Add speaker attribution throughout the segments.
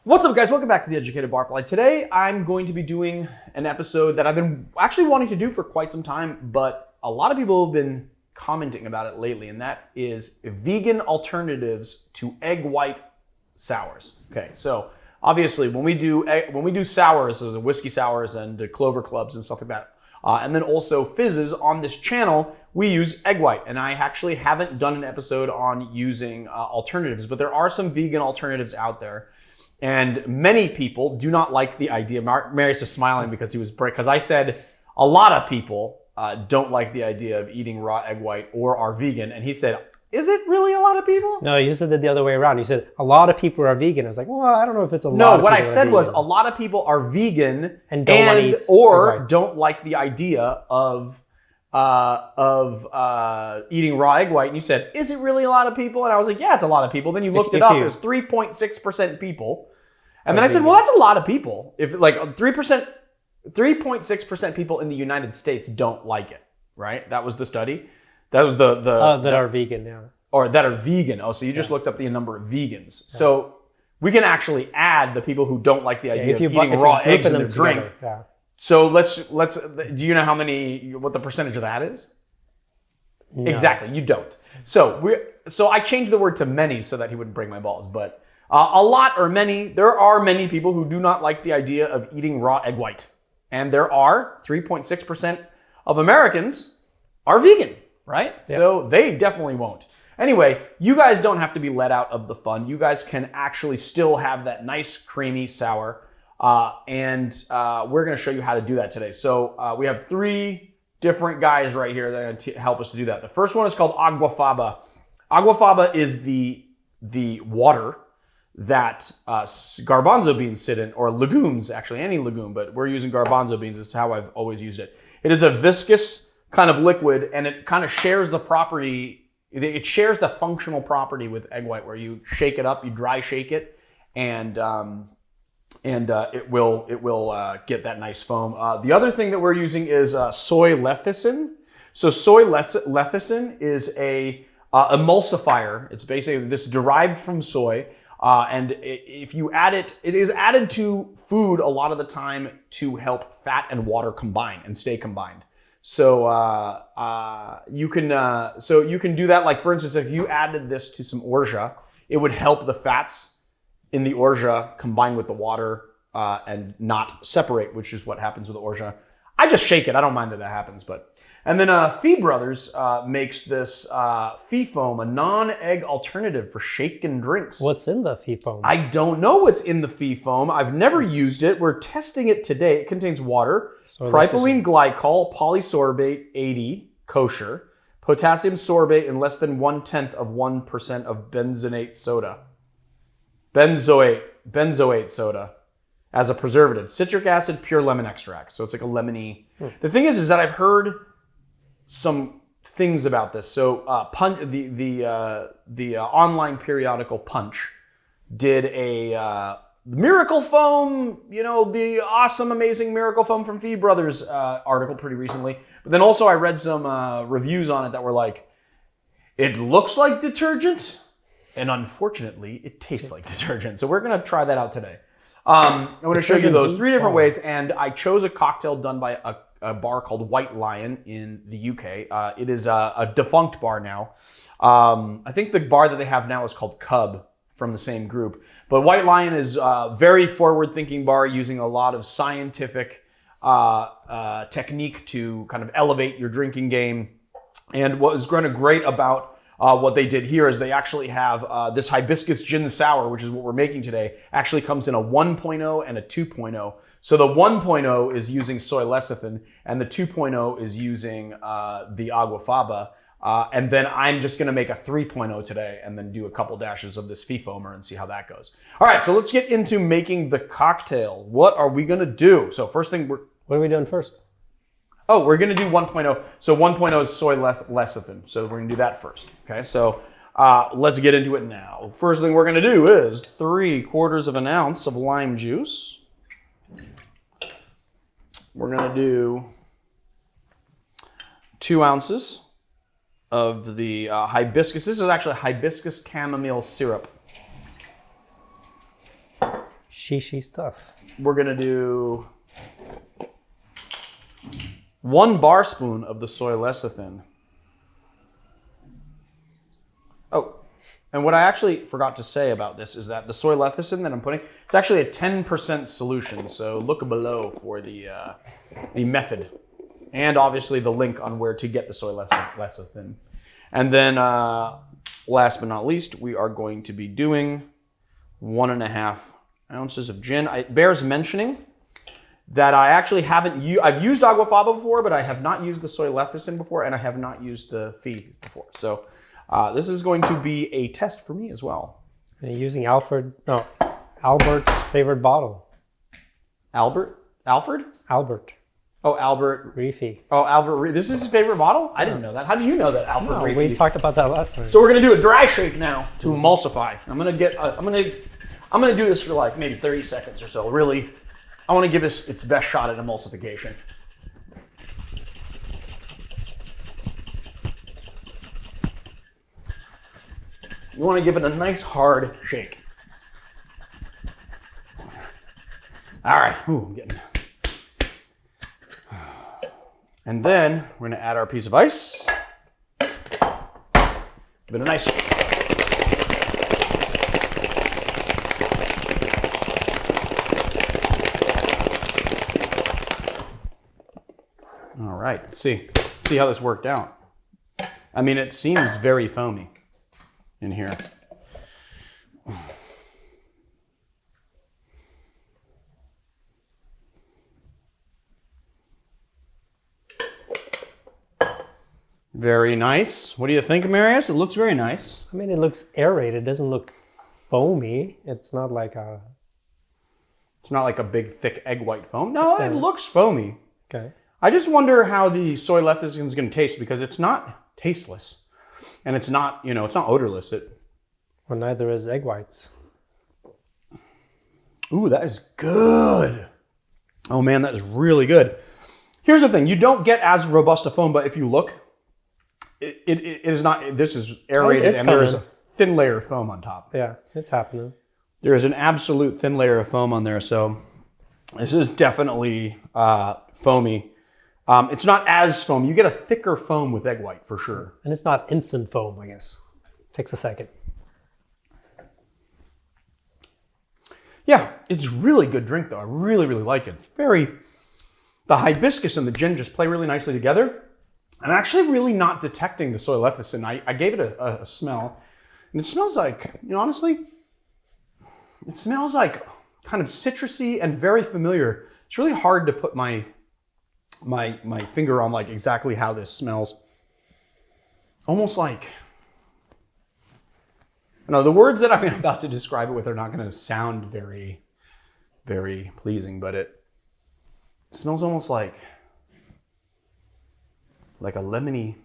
Speaker 1: What's up, guys? Welcome back to The Educated Barfly. Today, I'm going to be doing an episode that I've been actually wanting to do for quite some time, but a lot of people have been commenting about it lately, and that is vegan alternatives to egg white sours. Okay, so obviously, when we do sours, so the whiskey sours and the clover clubs and stuff like that, and then also fizzes on this channel, we use egg white. And I actually haven't done an episode on using alternatives, but there are some vegan alternatives out there. And many people do not like the idea. Marius is smiling because I said a lot of people don't like the idea of eating raw egg white or are vegan. And he said, is it really a lot of people?
Speaker 2: No, you said it the other way around. You said a lot of people are vegan. I was like, well, I don't know if it's a lot of people.
Speaker 1: No, what I said was a lot of people are vegan
Speaker 2: and don't
Speaker 1: like the idea of eating raw egg white. And you said, is it really a lot of people? And I was like, yeah, it's a lot of people. Then you looked it up. It was 3.6% people. And then I said, well, that's a lot of people. If like 3.6% people in the United States don't like it, right? That was the study. That was that
Speaker 2: are vegan, yeah.
Speaker 1: Or that are vegan. Oh, so you just looked up the number of vegans. Yeah. So we can actually add the people who don't like the idea of eating raw eggs in their drink.
Speaker 2: Yeah.
Speaker 1: So let's. Do you know what the percentage of that is? No. Exactly, you don't. So I changed the word to many so that he wouldn't break my balls. But a lot or many, there are many people who do not like the idea of eating raw egg white, and there are 3.6% of Americans are vegan, right? Yeah. So they definitely won't. Anyway, you guys don't have to be let out of the fun. You guys can actually still have that nice creamy sour. And we're going to show you how to do that today. So we have three different guys right here that are going to help us to do that. The first one is called Aquafaba. Aquafaba is the water that garbanzo beans sit in, or legumes, actually, any legume, but we're using garbanzo beans. This is how I've always used it. It is a viscous kind of liquid, and it kind of shares the property. It shares the functional property with egg white, where you shake it up, you dry shake it, and it will get that nice foam. The other thing that we're using is soy lecithin. So soy lecithin is a emulsifier. It's basically this derived from soy, and if you add it, it is added to food a lot of the time to help fat and water combine and stay combined. So you can do that. Like for instance, if you added this to some orgeat, it would help the fats in the orgeat combine with the water and not separate, which is what happens with the orgeat. I just shake it. I don't mind that happens. And then Fee Brothers makes this Fee Foam, a non-egg alternative for shaken drinks.
Speaker 2: What's in the Fee Foam?
Speaker 1: I don't know what's in the Fee Foam. I've never used it. We're testing it today. It contains water, propylene glycol, polysorbate 80, kosher, potassium sorbate, and less than 0.1% of benzoate soda. Benzoate soda as a preservative. Citric acid, pure lemon extract. So it's like a lemony. The thing is that I've heard some things about this. So the online periodical Punch did a Miracle Foam, the awesome, amazing Miracle Foam from Fee Brothers article pretty recently. But then also I read some reviews on it that were like, it looks like detergent, and unfortunately, it tastes like detergent. So we're going to try that out today. I'm going to show you those three different ways, and I chose a cocktail done by a bar called White Lion in the UK. It is a defunct bar now. I think the bar that they have now is called Cub, from the same group. But White Lion is a very forward-thinking bar using a lot of scientific technique to kind of elevate your drinking game. And what is kind of great about what they did here is they actually have this Hibiscus Gin Sour, which is what we're making today, actually comes in a 1.0 and a 2.0. So the 1.0 is using soy lecithin, and the 2.0 is using the Aquafaba. And then I'm just going to make a 3.0 today and then do a couple dashes of this Fee Foamer and see how that goes. All right, so let's get into making the cocktail. What are we going to do? So first thing
Speaker 2: What are we doing first?
Speaker 1: Oh, we're going to do 1.0. So 1.0 is soy lecithin. So we're going to do that first. Okay, so let's get into it now. First thing we're going to do is 3/4 ounce of lime juice. We're going to do 2 ounces of the hibiscus. This is actually hibiscus chamomile syrup.
Speaker 2: Shishi stuff.
Speaker 1: We're gonna do 1 bar spoon of the soy lecithin. Oh, and what I actually forgot to say about this is that the soy lecithin that I'm putting, it's actually a 10% solution. So look below for the method, and obviously the link on where to get the soy lecithin. And then last but not least, we are going to be doing 1.5 ounces of gin. It bears mentioning that I actually haven't I've used Aquafaba before, but I have not used the soy lecithin before, and I have not used the Phi before. So this is going to be a test for me as well.
Speaker 2: And you're using Albert's favorite bottle.
Speaker 1: Alfred?
Speaker 2: Albert.
Speaker 1: Oh, Albert.
Speaker 2: Reefy.
Speaker 1: Oh, Albert. This is his favorite bottle? I didn't know that. How do you know that, Alfred?
Speaker 2: No,
Speaker 1: Reefy?
Speaker 2: we talked about that last time.
Speaker 1: So we're gonna do a dry shake now to emulsify. I'm gonna do this for like maybe 30 seconds or so. Really, I want to give this its best shot at emulsification. You want to give it a nice hard shake. All right. Ooh, I'm getting. And then we're going to add our piece of ice. Give it a nice. All right. Let's see how this worked out. I mean, it seems very foamy in here. Very nice. What do you think, Marius? It looks very nice.
Speaker 2: I mean, it looks aerated. It doesn't look foamy. It's not like a...
Speaker 1: It's not like a big, thick egg white foam. No, it looks foamy.
Speaker 2: Okay.
Speaker 1: I just wonder how the soy lecithin is going to taste, because it's not tasteless. And it's not, it's not odorless.
Speaker 2: Well, neither is egg whites.
Speaker 1: Ooh, that is good. Oh man, that is really good. Here's the thing. You don't get as robust a foam, but if you look, it is not, this is aerated and there is a thin layer of foam on top.
Speaker 2: Yeah, it's happening.
Speaker 1: There is an absolute thin layer of foam on there, so this is definitely foamy. It's not as foamy. You get a thicker foam with egg white for sure.
Speaker 2: And it's not instant foam, I guess. Takes a second.
Speaker 1: Yeah, it's really good drink though. I really, really like it. The hibiscus and the gin just play really nicely together. I'm actually really not detecting the soy lecithin. I gave it a smell, and it smells like, honestly, it smells like kind of citrusy and very familiar. It's really hard to put my finger on like exactly how this smells. Almost like, the words that I'm about to describe it with are not going to sound very, very pleasing, but it smells almost like a lemony,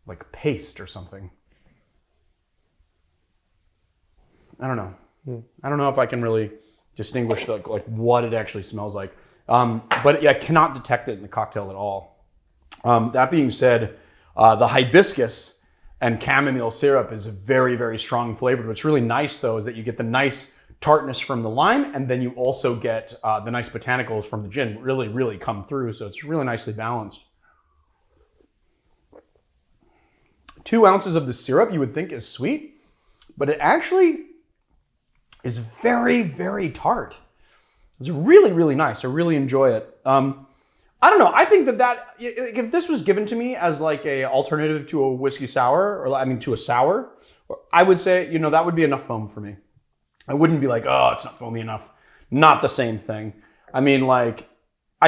Speaker 1: like paste or something. I don't know. I don't know if I can really distinguish like what it actually smells like. But I cannot detect it in the cocktail at all. That being said, the hibiscus and chamomile syrup is a very, very strong flavored. What's really nice though is that you get the nice tartness from the lime, and then you also get the nice botanicals from the gin really, really come through. So it's really nicely balanced. 2 ounces of the syrup you would think is sweet, but it actually is very, very tart. It's really, really nice. I really enjoy it. I don't know. I think that if this was given to me as like a alternative to a whiskey sour, or to a sour, I would say, that would be enough foam for me. I wouldn't be like, oh, it's not foamy enough. Not the same thing. I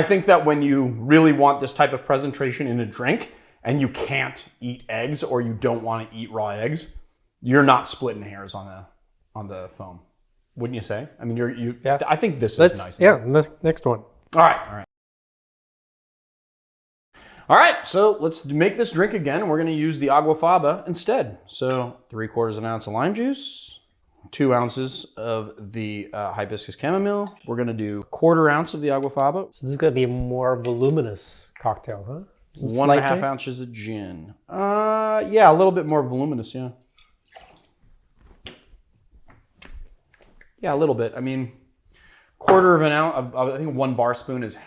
Speaker 1: think that when you really want this type of presentation in a drink and you can't eat eggs, or you don't want to eat raw eggs, you're not splitting hairs on the foam. Wouldn't you say? Yeah. I think this is nice.
Speaker 2: Yeah, next one.
Speaker 1: All right. All right, so let's make this drink again. We're going to use the Aquafaba instead. So 3/4 ounce of lime juice, 2 ounces of the hibiscus chamomile. We're going to do 1/4 ounce of the Aquafaba.
Speaker 2: So this is going to be a more voluminous cocktail, huh?
Speaker 1: 1.5 ounces of gin. Yeah, a little bit more voluminous, yeah. Yeah, a little bit. quarter of an ounce. I think 1 bar spoon is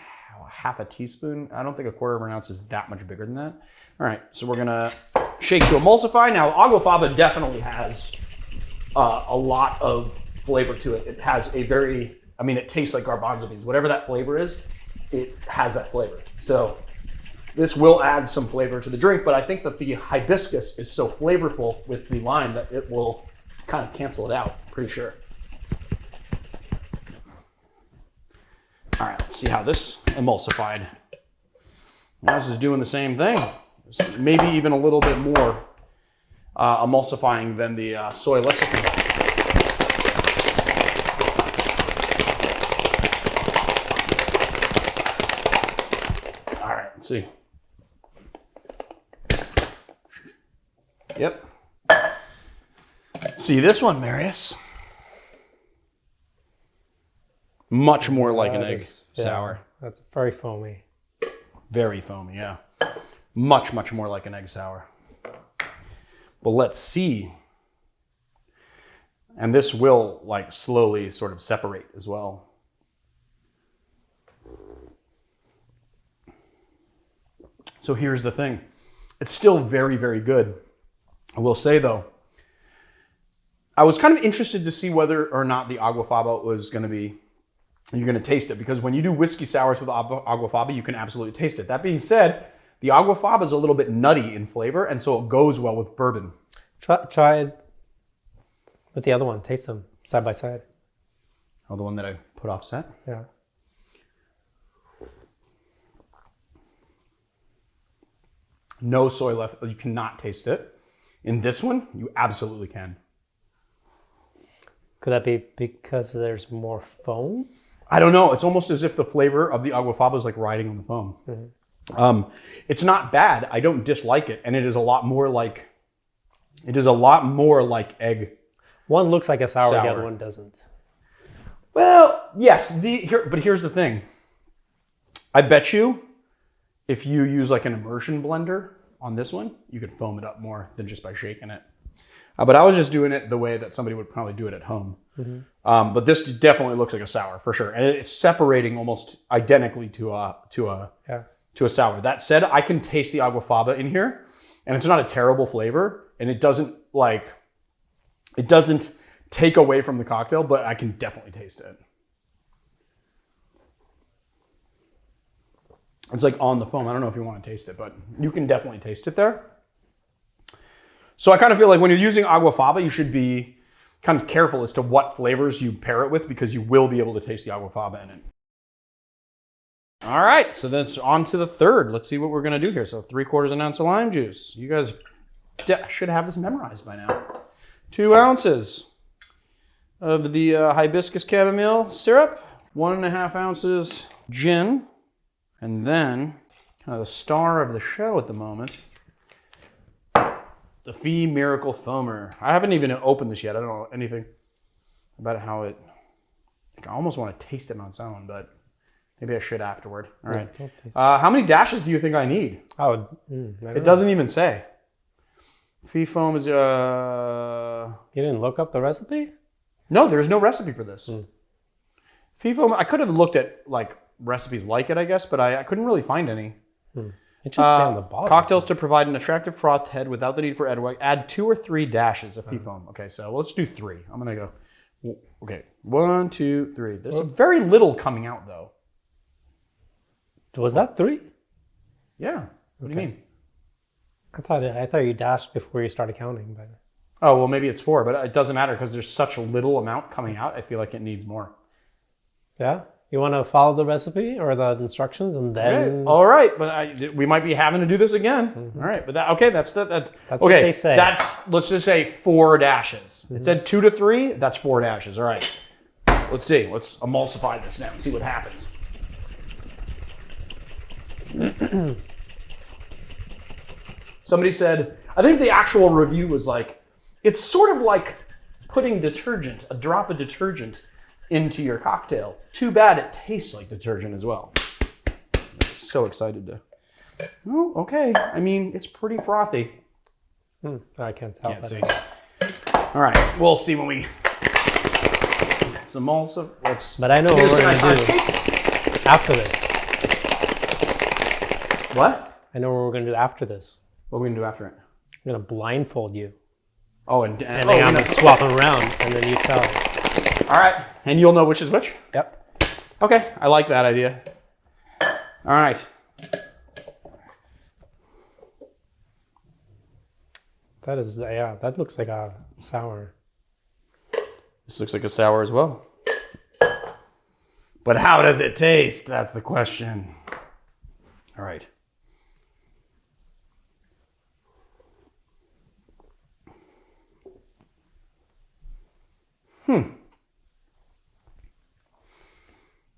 Speaker 1: half a teaspoon. I don't think a quarter of an ounce is that much bigger than that. All right, so we're gonna shake to emulsify. Now, Aquafaba definitely has a lot of flavor to it. It has a very, I mean, it tastes like garbanzo beans. Whatever that flavor is, it has that flavor. So this will add some flavor to the drink, but I think that the hibiscus is so flavorful with the lime that it will kind of cancel it out, pretty sure. All right, let's see how this emulsified. Now this is doing the same thing. Maybe even a little bit more emulsifying than the soy lecithin. All right, let's see. Yep. See this one, Marius. Much more like an egg sour.
Speaker 2: That's very foamy.
Speaker 1: Very foamy, yeah. Much, much more like an egg sour. But let's see. And this will like slowly sort of separate as well. So here's the thing. It's still very, very good. I will say though, I was kind of interested to see whether or not the Aquafaba was going to be, you're going to taste it, because when you do whiskey sours with Aquafaba, you can absolutely taste it. That being said, the Aquafaba is a little bit nutty in flavor, and so it goes well with bourbon.
Speaker 2: Try it with the other one. Taste them side by side.
Speaker 1: Oh, the one that I put offset?
Speaker 2: Yeah.
Speaker 1: No soy left. You cannot taste it. In this one, you absolutely can.
Speaker 2: Could that be because there's more foam?
Speaker 1: I don't know. It's almost as if the flavor of the Aquafaba is like riding on the foam. Mm-hmm. It's not bad. I don't dislike it, and it is a lot more like egg.
Speaker 2: One looks like a sour. The other one doesn't.
Speaker 1: Well, yes. But here's the thing. I bet you, if you use like an immersion blender on this one, you could foam it up more than just by shaking it. But I was just doing it the way that somebody would probably do it at home. Mm-hmm. But this definitely looks like a sour for sure, and it's separating almost identically to a sour. That said, I can taste the Aquafaba in here, and it's not a terrible flavor, and it doesn't take away from the cocktail, but I can definitely taste it. It's like on the foam. I don't know if you want to taste it, but you can definitely taste it there. So I kind of feel like when you're using Aquafaba, you should be kind of careful as to what flavors you pair it with, because you will be able to taste the Aquafaba in it. All right, so that's on to the third. Let's see what we're going to do here. So 3/4 ounce of lime juice. You guys should have this memorized by now. 2 ounces of the hibiscus chamomile syrup. 1.5 ounces gin. And then, kind of the star of the show at the moment, the Fee Miracle Foamer. I haven't even opened this yet. I don't know anything about how it... I almost want to taste it on its own, but maybe I should afterward. All right. How many dashes do you think I need? It doesn't even say. Fee Foam is... You
Speaker 2: didn't look up the recipe?
Speaker 1: No, there's no recipe for this. Fee Foam, I could have looked at like recipes like it, I guess, but I couldn't really find any.
Speaker 2: It should say on the bottom.
Speaker 1: Cocktails to provide an attractive froth head without the need for egg white. Add 2 or 3 dashes of Fee Foam. Okay, so let's do 3. I'm gonna go. Okay, 1, 2, 3. There's very little coming out though.
Speaker 2: Was that 3?
Speaker 1: Yeah. What do you mean?
Speaker 2: I thought you dashed before you started counting, but.
Speaker 1: Oh well, maybe it's 4, but it doesn't matter because there's such a little amount coming out. I feel like it needs more.
Speaker 2: Yeah. You want to follow the recipe or the instructions and then...
Speaker 1: Okay. All right, but we might be having to do this again. Mm-hmm. All right, but that's okay,
Speaker 2: what they say.
Speaker 1: Let's just say 4 dashes. Mm-hmm. It said 2 to 3, that's 4 dashes. All right, let's see. Let's emulsify this now and see what happens. Somebody said, I think the actual review was like, it's sort of like putting detergent, a drop of detergent, into your cocktail. Too bad it tastes like detergent as well. I'm so excited to... Oh, okay. I mean, it's pretty frothy.
Speaker 2: I can't tell.
Speaker 1: Can't see. All right, we'll see when we some also. Let's.
Speaker 2: But I know what we're gonna do after this.
Speaker 1: What?
Speaker 2: I know what we're gonna do after this.
Speaker 1: What are we gonna do after it?
Speaker 2: I'm gonna blindfold you.
Speaker 1: Oh, and
Speaker 2: then I'm gonna swap them around, and then you tell.
Speaker 1: All right, and you'll know which is which?
Speaker 2: Yep.
Speaker 1: Okay, I like that idea. All right.
Speaker 2: That is, yeah, that looks like a sour.
Speaker 1: This looks like a sour as well. But how does it taste? That's the question. All right.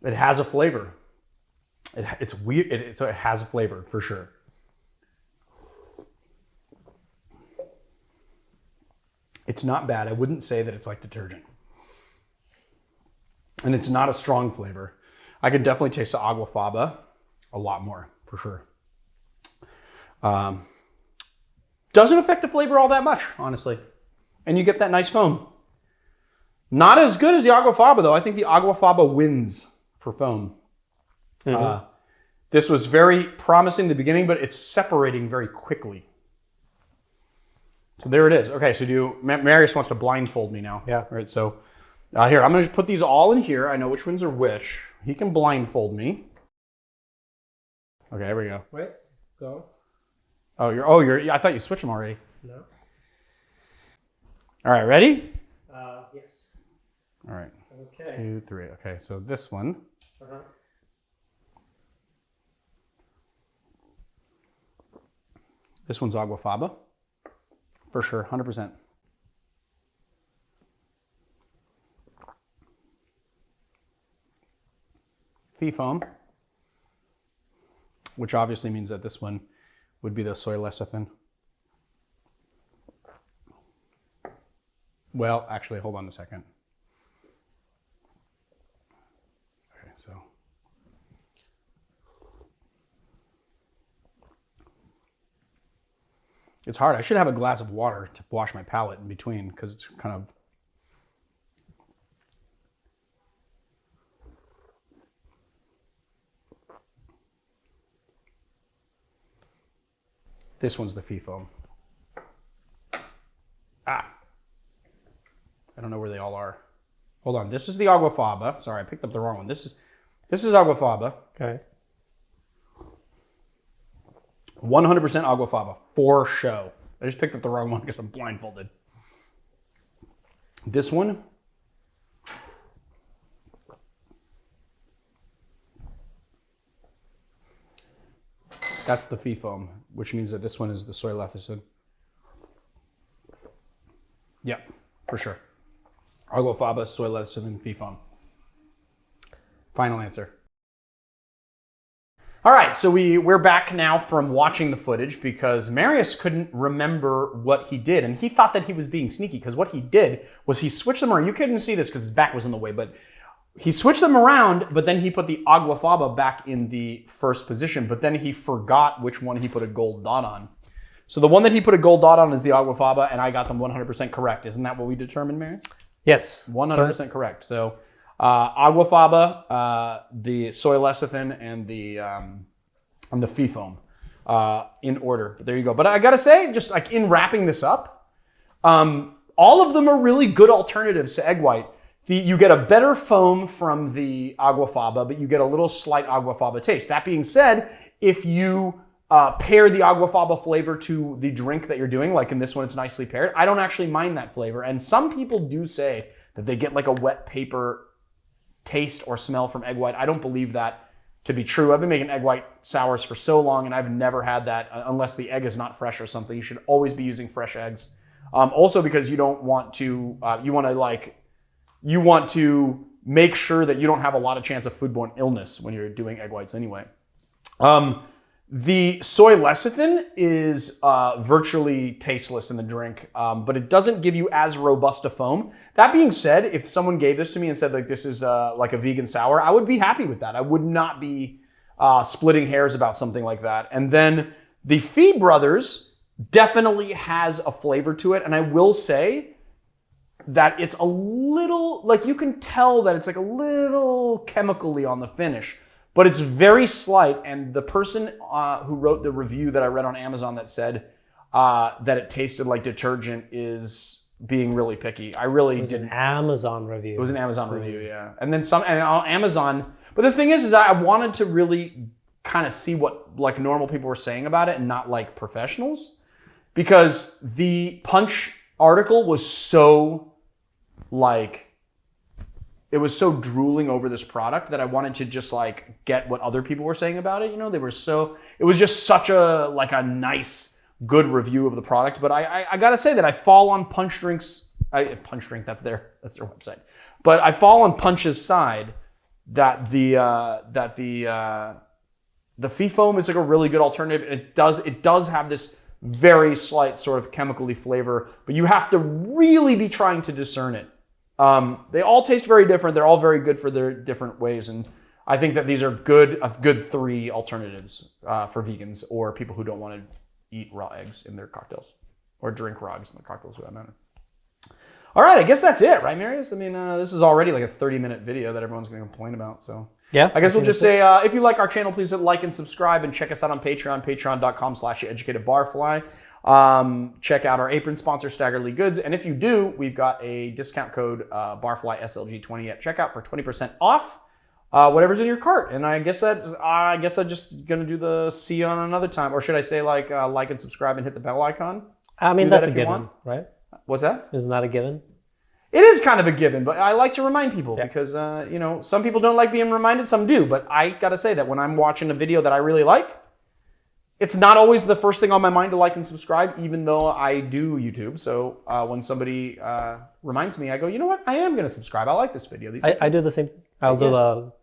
Speaker 1: It has a flavor. It's weird. It has a flavor for sure. It's not bad. I wouldn't say that it's like detergent. And it's not a strong flavor. I can definitely taste the Aquafaba a lot more, for sure. Doesn't affect the flavor all that much, honestly. And you get that nice foam. Not as good as the Aquafaba, though. I think the Aquafaba wins for foam. This was very promising in the beginning, but it's separating very quickly. So there it is. Okay, so Marius wants to blindfold me now.
Speaker 2: Yeah.
Speaker 1: All right, so here, I'm going to just put these all in here. I know which ones are which. He can blindfold me. Okay, here we go.
Speaker 2: Wait, go.
Speaker 1: I thought you switched them already.
Speaker 2: No.
Speaker 1: All right, ready?
Speaker 2: Yes.
Speaker 1: All right.
Speaker 2: Okay.
Speaker 1: 2, 3. Okay, so this one. This one's Aquafaba. For sure, 100%. Fee foam, which obviously means that this one would be the soy lecithin. Well, actually, hold on a second. Okay, so. It's hard. I should have a glass of water to wash my palate in between because it's kind of. This one's the fee foam. I don't know where they all are. Hold on. This is the Aquafaba. Sorry, I picked up the wrong one. This is Aquafaba.
Speaker 2: Okay.
Speaker 1: 100% Aquafaba for show. I just picked up the wrong one because I'm blindfolded. This one. That's the fee foam, which means that this one is the soy lecithin. Yeah, for sure. Aquafaba, soy lecithin, fee foam. Final answer. All right, so we're back now from watching the footage because Marius couldn't remember what he did, and he thought that he was being sneaky because what he did was he switched them around. You couldn't see this because his back was in the way, but he switched them around, but then he put the Aquafaba back in the first position, but then he forgot which one he put a gold dot on. So the one that he put a gold dot on is the Aquafaba, and I got them 100% correct. Isn't that what we determined, Marius?
Speaker 2: Yes.
Speaker 1: 100% correct. So Aquafaba, the soy lecithin, and the fee foam in order. But there you go. But I gotta say, just like in wrapping this up, all of them are really good alternatives to egg white. You get a better foam from the Aquafaba, but you get a little slight Aquafaba taste. That being said, if you pair the Aquafaba flavor to the drink that you're doing, like in this one, it's nicely paired, I don't actually mind that flavor. And some people do say that they get like a wet paper taste or smell from egg white. I don't believe that to be true. I've been making egg white sours for so long, and I've never had that unless the egg is not fresh or something. You should always be using fresh eggs. Also because you don't want to, you want to make sure that you don't have a lot of chance of foodborne illness when you're doing egg whites anyway. The soy lecithin is virtually tasteless in the drink, but it doesn't give you as robust a foam. That being said, if someone gave this to me and said like this is like a vegan sour, I would be happy with that. I would not be splitting hairs about something like that. And then the Fee Brothers definitely has a flavor to it, and I will say, that it's a little, like you can tell that it's like a little chemically on the finish, but it's very slight. And the person who wrote the review that I read on Amazon that said that it tasted like detergent is being really picky. I really didn't.
Speaker 2: An Amazon review.
Speaker 1: It was an Amazon review, yeah. And then some, and on Amazon, but the thing is I wanted to really kind of see what like normal people were saying about it and not like professionals, because the Punch article was so like, it was so drooling over this product that I wanted to just like get what other people were saying about it. You know, they were so, it was just such a, like a nice, good review of the product. But I gotta say that I fall on Punch Drink's, Punch Drink, that's their website. But I fall on Punch's side that the Fee Foam is like a really good alternative. And it does have this very slight sort of chemically flavor, but you have to really be trying to discern it. They all taste very different. They're all very good for their different ways. And I think that these are a good 3 alternatives for vegans or people who don't want to eat raw eggs in their cocktails or drink raw eggs in their cocktails for that matter. All right, I guess that's it, right, Marius? I mean, this is already like a 30-minute video that everyone's going to complain about. So
Speaker 2: yeah,
Speaker 1: I guess we'll just say, if you like our channel, please hit like and subscribe and check us out on Patreon, patreon.com/educatedbarfly. Check out our apron sponsor, Staggerly Goods. And if you do, we've got a discount code, Barfly SLG20 at checkout for 20% off whatever's in your cart. And I guess I'm just going to do the see you on another time. Or should I say like and subscribe and hit the bell icon?
Speaker 2: I mean, that's a given, right?
Speaker 1: What's that?
Speaker 2: Isn't that a given?
Speaker 1: It is kind of a given, but I like to remind people because, some people don't like being reminded, some do. But I got to say that when I'm watching a video that I really like, it's not always the first thing on my mind to like and subscribe, even though I do YouTube. So when somebody reminds me, I go, you know what? I am going to subscribe. I like this video.
Speaker 2: I do the same thing. I do the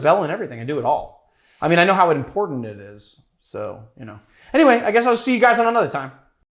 Speaker 1: bell and everything. I do it all. I mean, I know how important it is. So, Anyway, I guess I'll see you guys on another time.